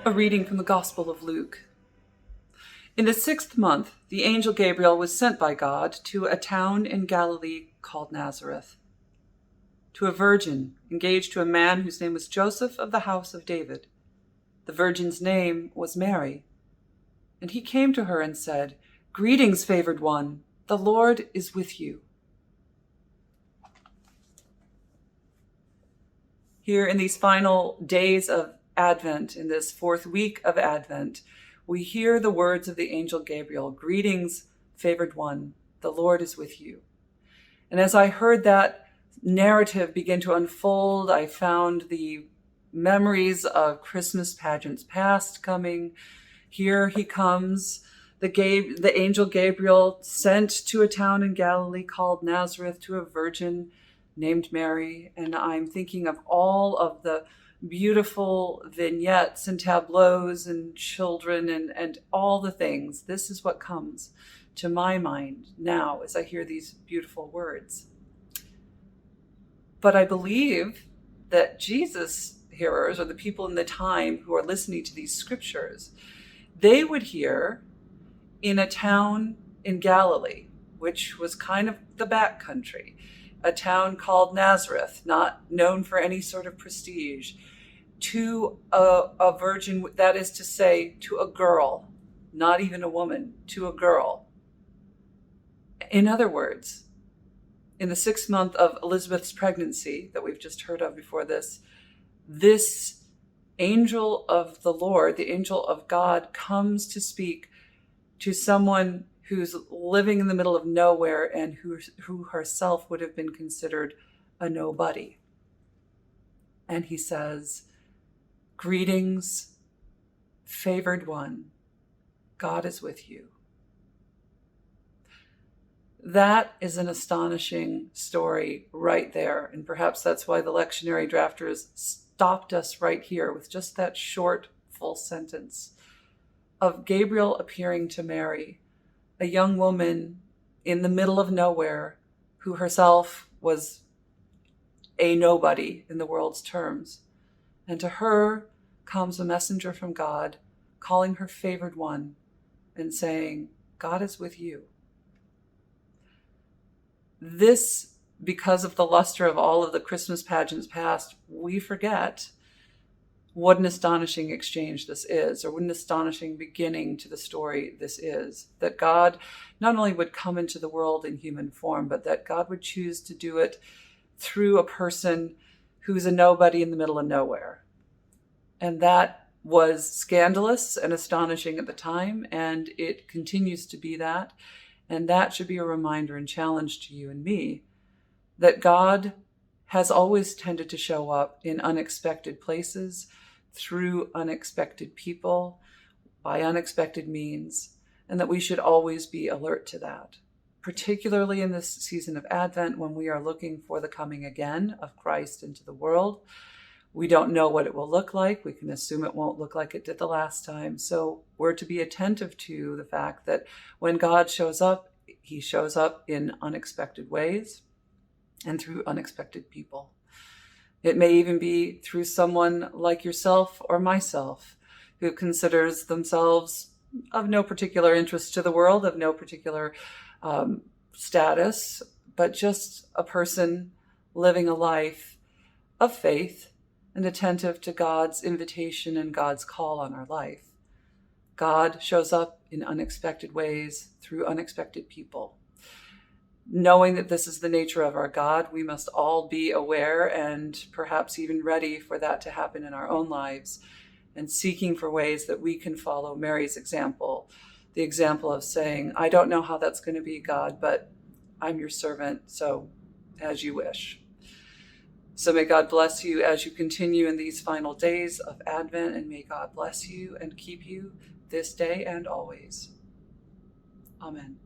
A reading from the Gospel of Luke. In the 6th month, the angel Gabriel was sent by God to a town in Galilee called Nazareth, to a virgin engaged to a man whose name was Joseph of the house of David. The virgin's name was Mary. And he came to her and said, "Greetings, favored one, the Lord is with you." Here in these final days of Advent, in this 4th week of Advent, we hear the words of the angel Gabriel, "Greetings, favored one, the Lord is with you." And as I heard that narrative begin to unfold, I found the memories of Christmas pageants past coming. Here he comes, the angel Gabriel sent to a town in Galilee called Nazareth to a virgin named Mary. And I'm thinking of all of the beautiful vignettes and tableaus and children and all the things. This is what comes to my mind now as I hear these beautiful words. But I believe that Jesus hearers, or the people in the time who are listening to these scriptures, they would hear in a town in Galilee, which was kind of the back country, a town called Nazareth, not known for any sort of prestige, to a virgin, that is to say, to a girl, not even a woman, to a girl. In other words, in the 6th month of Elizabeth's pregnancy that we've just heard of before this angel of the Lord, the angel of God, comes to speak to someone who's living in the middle of nowhere and who herself would have been considered a nobody. And he says, "Greetings, favored one, God is with you." That is an astonishing story right there. And perhaps that's why the lectionary drafters stopped us right here with just that short, full sentence of Gabriel appearing to Mary, a young woman in the middle of nowhere who herself was a nobody in the world's terms. And to her comes a messenger from God, calling her favored one and saying, "God is with you." This, because of the luster of all of the Christmas pageants past, we forget what an astonishing exchange this is, or what an astonishing beginning to the story this is. That God not only would come into the world in human form, but that God would choose to do it through a person who's a nobody in the middle of nowhere. And that was scandalous and astonishing at the time, and it continues to be that. And that should be a reminder and challenge to you and me that God has always tended to show up in unexpected places, through unexpected people, by unexpected means, and that we should always be alert to that, particularly in this season of Advent when we are looking for the coming again of Christ into the world. We don't know what it will look like. We can assume it won't look like it did the last time. So we're to be attentive to the fact that when God shows up, he shows up in unexpected ways and through unexpected people. It may even be through someone like yourself or myself who considers themselves of no particular interest to the world, of no particular status, but just a person living a life of faith and attentive to God's invitation and God's call on our life. God shows up in unexpected ways through unexpected people. Knowing that this is the nature of our God, we must all be aware and perhaps even ready for that to happen in our own lives, and seeking for ways that we can follow Mary's example, the example of saying, "I don't know how that's going to be, God, but I'm your servant, so as you wish." So may God bless you as you continue in these final days of Advent, and may God bless you and keep you this day and always. Amen.